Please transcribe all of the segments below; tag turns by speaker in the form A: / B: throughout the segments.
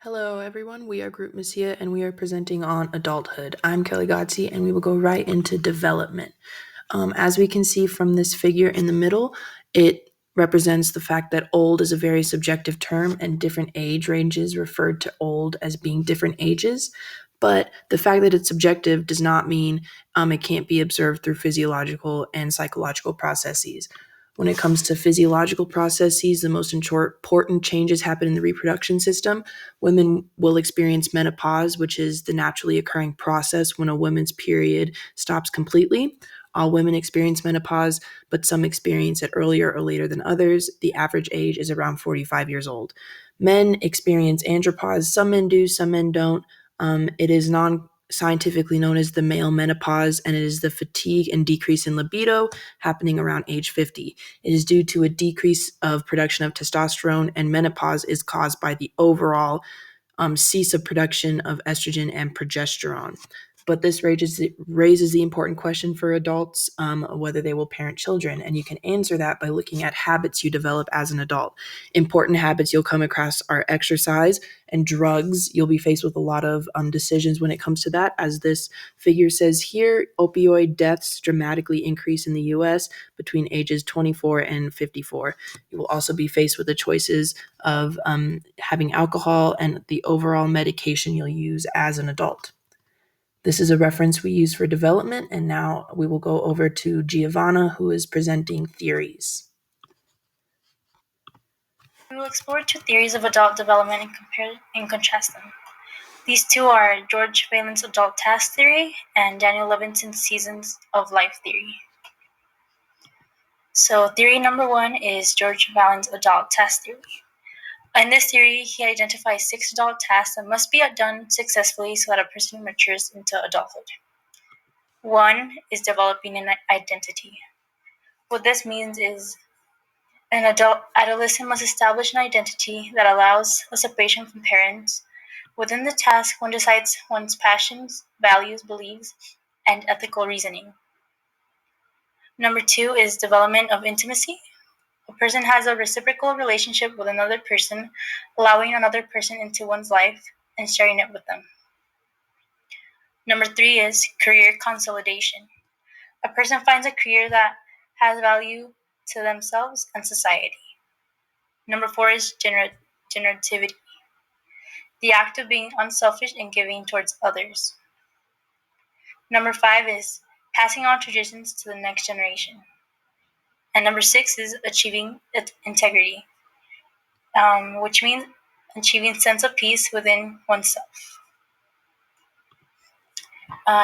A: Hello, everyone. We are Group Messia, and we are presenting on adulthood. I'm Kelly Godsey, and we will go right into development. As we can see from this figure in the middle, it represents the fact that old is a very subjective term, and different age ranges referred to old as being different ages. But the fact that it's subjective does not mean it can't be observed through physiological and psychological processes. When it comes to physiological processes, the most important changes happen in the reproduction system. Women will experience menopause, which is the naturally occurring process when a woman's period stops completely. All women experience menopause, but some experience it earlier or later than others. The average age is around 45 years old. Men experience andropause. Some men do, some men don't. It is non-scientifically known as the male menopause, and it is the fatigue and decrease in libido happening around age 50. It is due to a decrease of production of testosterone, and menopause is caused by the overall cease of production of estrogen and progesterone. But this raises the important question for adults whether they will parent children. And you can answer that by looking at habits you develop as an adult. Important habits you'll come across are exercise and drugs. You'll be faced with a lot of decisions when it comes to that. As this figure says here, opioid deaths dramatically increase in the US between ages 24 and 54. You will also be faced with the choices of having alcohol and the overall medication you'll use as an adult. This is a reference we use for development, and now we will go over to Giovanna, who is presenting theories.
B: We will explore two theories of adult development and compare and contrast them. These two are George Vallon's adult task theory and Daniel Levinson's seasons of life theory. So theory number one is George Vallon's adult task theory. In this theory, he identifies 6 adult tasks that must be done successfully so that a person matures into adulthood. One is developing an identity. What this means is an adolescent must establish an identity that allows a separation from parents. Within the task, one decides one's passions, values, beliefs, and ethical reasoning. Number 2 is development of intimacy. A person has a reciprocal relationship with another person, allowing another person into one's life and sharing it with them. Number 3 is career consolidation. A person finds a career that has value to themselves and society. Number 4 is generativity, the act of being unselfish and giving towards others. Number 5 is passing on traditions to the next generation. And number 6 is achieving integrity, which means achieving sense of peace within oneself.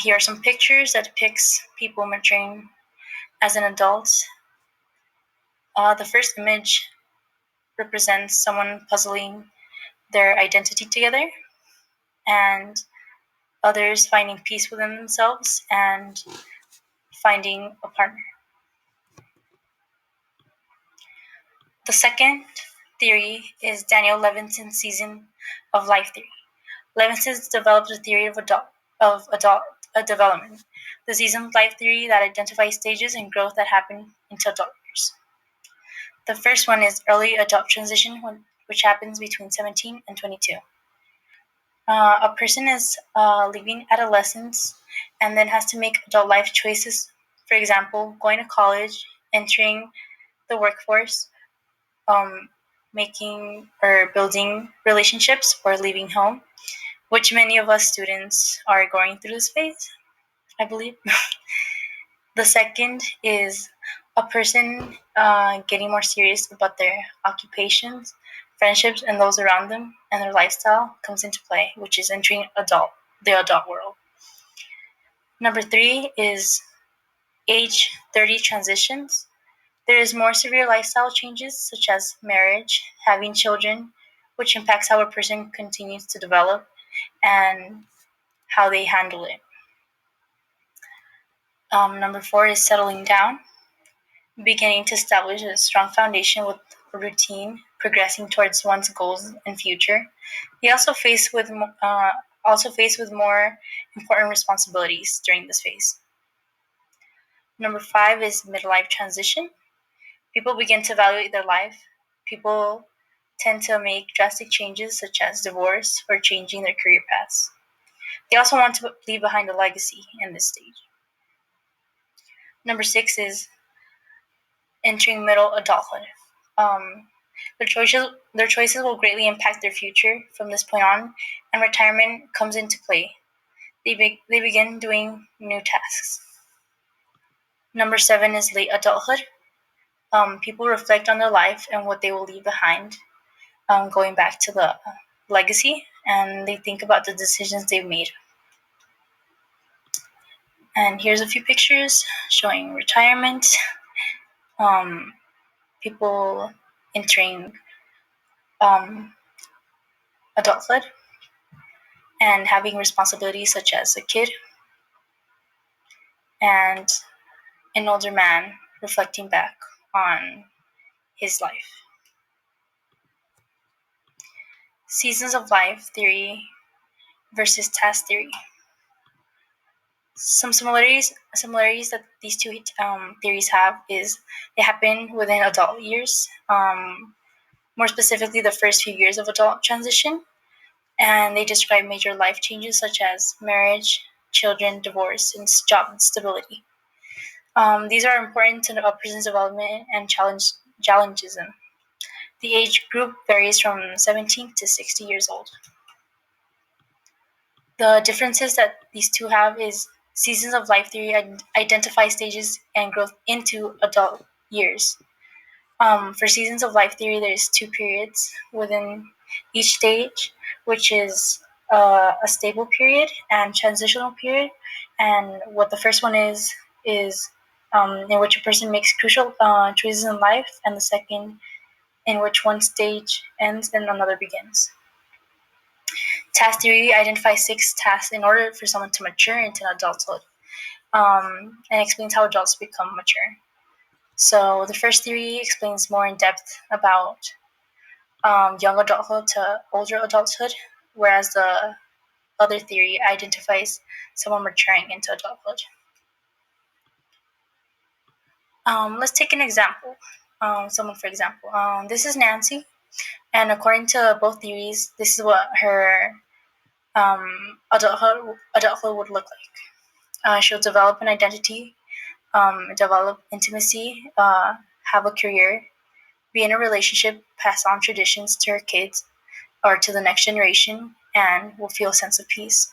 B: Here are some pictures that depicts people maturing as an adult. The first image represents someone puzzling their identity together, and others finding peace within themselves and finding a partner. The second theory is Daniel Levinson's season of life theory. Levinson developed a theory of adult development, the season of life theory that identifies stages in growth that happen into adult years. The first one is early adult transition, which happens between 17 and 22. A person is leaving adolescence and then has to make adult life choices. For example, going to college, entering the workforce, making or building relationships, or leaving home, which many of us students are going through this phase, I believe. The second is a person getting more serious about their occupations, friendships, and those around them, and their lifestyle comes into play, which is entering the adult world. Number 3 is age 30 transitions. There is more severe lifestyle changes, such as marriage, having children, which impacts how a person continues to develop and how they handle it. Number 4 is settling down, beginning to establish a strong foundation with a routine, progressing towards one's goals and future. They also face with more important responsibilities during this phase. Number 5 is midlife transition. People begin to evaluate their life. People tend to make drastic changes such as divorce or changing their career paths. They also want to leave behind a legacy in this stage. Number 6 is entering middle adulthood. Their choices will greatly impact their future from this point on, and retirement comes into play. They begin doing new tasks. Number 7 is late adulthood. People reflect on their life and what they will leave behind, going back to the legacy, and they think about the decisions they've made. And here's a few pictures showing retirement, people entering adulthood, and having responsibilities such as a kid, and an older man reflecting back on his life. Seasons of life theory versus task theory. Some similarities that these two theories have is they happen within adult years, more specifically the first few years of adult transition, and they describe major life changes such as marriage, children, divorce, and job stability. These are important to a person's development and challenges them. The age group varies from 17 to 60 years old. The differences that these two have is seasons of life theory identify stages and growth into adult years. For seasons of life theory, there's 2 periods within each stage, which is a stable period and transitional period. And what the first one is in which a person makes crucial choices in life, and the second in which one stage ends and another begins. Task theory identifies 6 tasks in order for someone to mature into adulthood, and explains how adults become mature. So the first theory explains more in depth about young adulthood to older adulthood, whereas the other theory identifies someone maturing into adulthood. Let's take an example. Someone, for example, this is Nancy, and according to both theories, this is what her adulthood would look like. She'll develop an identity, develop intimacy, have a career, be in a relationship, pass on traditions to her kids or to the next generation, and will feel a sense of peace.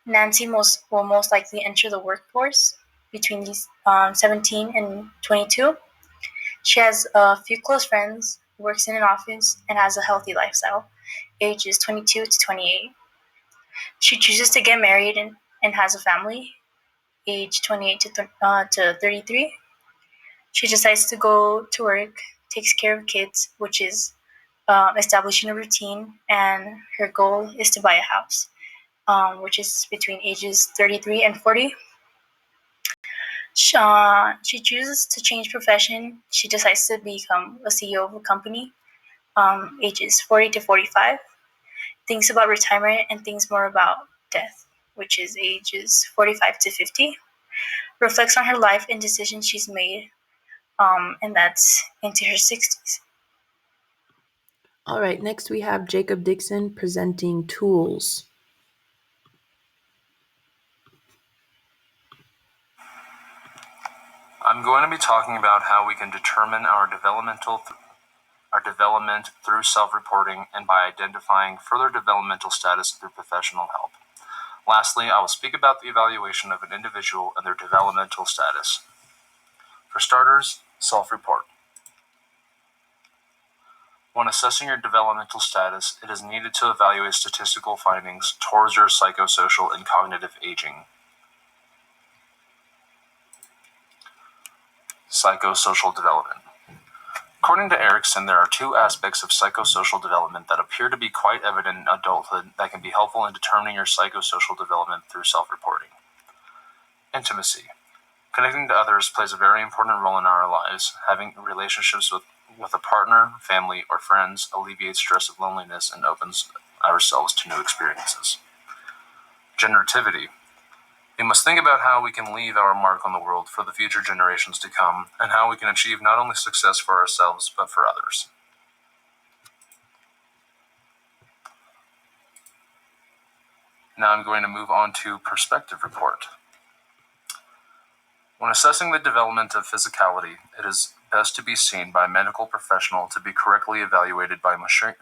B: Nancy will most likely enter the workforce between these 17 and 22. She has a few close friends, works in an office, and has a healthy lifestyle, ages 22 to 28. She chooses to get married and has a family, age 28 to 33. She decides to go to work, takes care of kids, which is establishing a routine, and her goal is to buy a house, which is between ages 33 and 40. She chooses to change profession. She decides to become a CEO of a company, ages 40 to 45. Thinks about retirement and thinks more about death, which is ages 45 to 50. Reflects on her life and decisions she's made, and that's into her 60s.
A: All right, next we have Jacob Dixon presenting tools.
C: I'm going to be talking about how we can determine our development through self-reporting and by identifying further developmental status through professional help. Lastly, I will speak about the evaluation of an individual and their developmental status. For starters, self-report. When assessing your developmental status, it is needed to evaluate statistical findings towards your psychosocial and cognitive aging. Psychosocial development. According to Erickson, there are 2 aspects of psychosocial development that appear to be quite evident in adulthood that can be helpful in determining your psychosocial development through self-reporting. Intimacy. Connecting to others plays a very important role in our lives. Having relationships with a partner, family, or friends alleviates stress of loneliness and opens ourselves to new experiences. Generativity. We must think about how we can leave our mark on the world for the future generations to come, and how we can achieve not only success for ourselves, but for others. Now I'm going to move on to perspective report. When assessing the development of physicality, it is best to be seen by a medical professional to be correctly evaluated by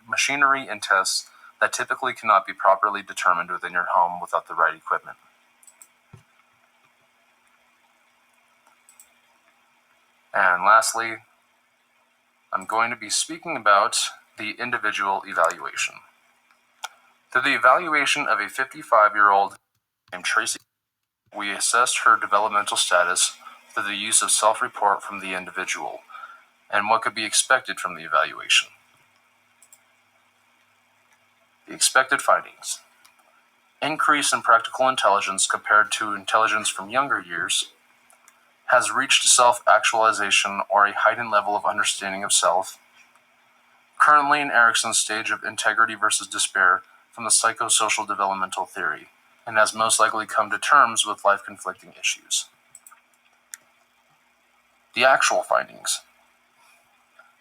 C: machinery and tests that typically cannot be properly determined within your home without the right equipment. And lastly, I'm going to be speaking about the individual evaluation. Through the evaluation of a 55-year-old named Tracy, we assessed her developmental status through the use of self-report from the individual and what could be expected from the evaluation. The expected findings: increase in practical intelligence compared to intelligence from younger years, has reached self-actualization or a heightened level of understanding of self, currently in Erikson's stage of integrity versus despair from the psychosocial developmental theory, and has most likely come to terms with life-conflicting issues. The actual findings: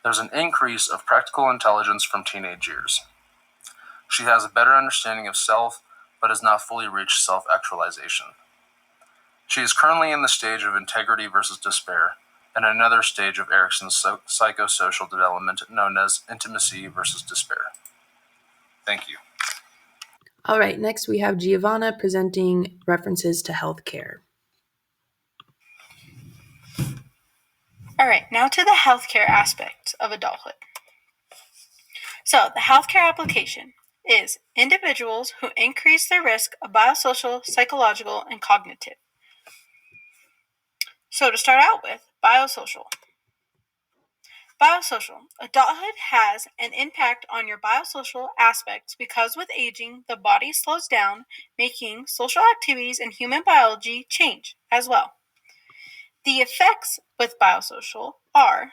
C: there's an increase of practical intelligence from teenage years. She has a better understanding of self, but has not fully reached self-actualization. She is currently in the stage of integrity versus despair, and another stage of Erikson's psychosocial development known as intimacy versus despair. Thank you.
A: All right, next we have Giovanna presenting references to healthcare.
B: All right, now to the healthcare aspects of adulthood. So, the healthcare application is individuals who increase their risk of biosocial, psychological, and cognitive. So, to start out with, biosocial. Biosocial. Adulthood has an impact on your biosocial aspects because with aging, the body slows down, making social activities and human biology change as well. The effects with biosocial are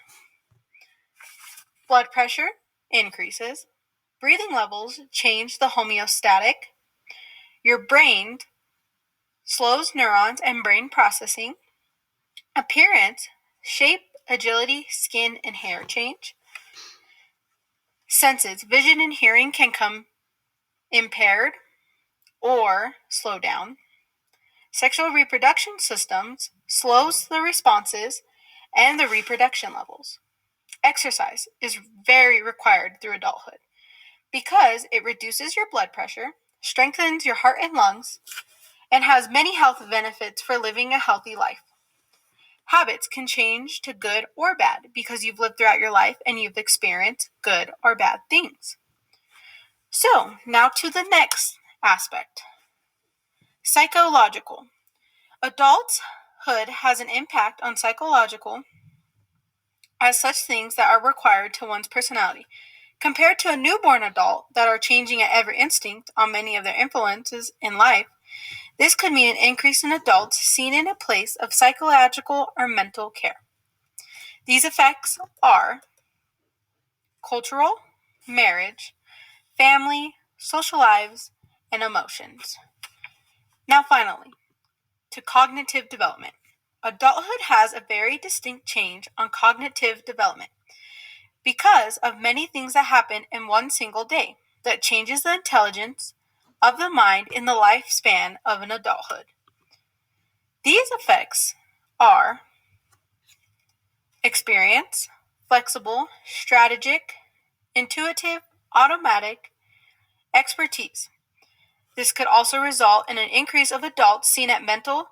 B: blood pressure increases, breathing levels change the homeostatic, your brain slows neurons and brain processing, appearance, shape, agility, skin, and hair change. Senses, vision and hearing can come impaired or slow down. Sexual reproduction systems slows the responses and the reproduction levels. Exercise is very required through adulthood because it reduces your blood pressure, strengthens your heart and lungs, and has many health benefits for living a healthy life. Habits can change to good or bad because you've lived throughout your life and you've experienced good or bad things. So, now to the next aspect. Psychological. Adulthood has an impact on psychological as such things that are required to one's personality. Compared to a newborn adult that are changing at every instinct on many of their influences in life, this could mean an increase in adults seen in a place of psychological or mental care. These effects are cultural, marriage, family, social lives, and emotions. Now finally, to cognitive development. Adulthood has a very distinct change on cognitive development because of many things that happen in one single day that changes the intelligence of the mind in the lifespan of an adulthood. These effects are experience, flexible, strategic, intuitive, automatic, expertise. This could also result in an increase of adults seen at mental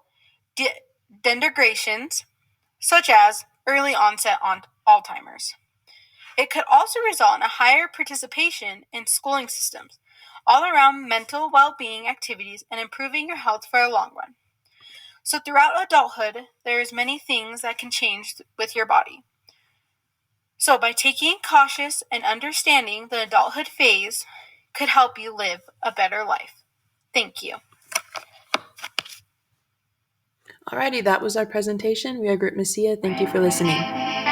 B: degenerations, such as early onset on Alzheimer's. It could also result in a higher participation in schooling systems, all around mental well-being activities and improving your health for a long run. So throughout adulthood, there's many things that can change with your body. So by taking cautious and understanding the adulthood phase could help you live a better life. Thank you.
A: Alrighty, that was our presentation. We are Group Messia. Thank you for listening.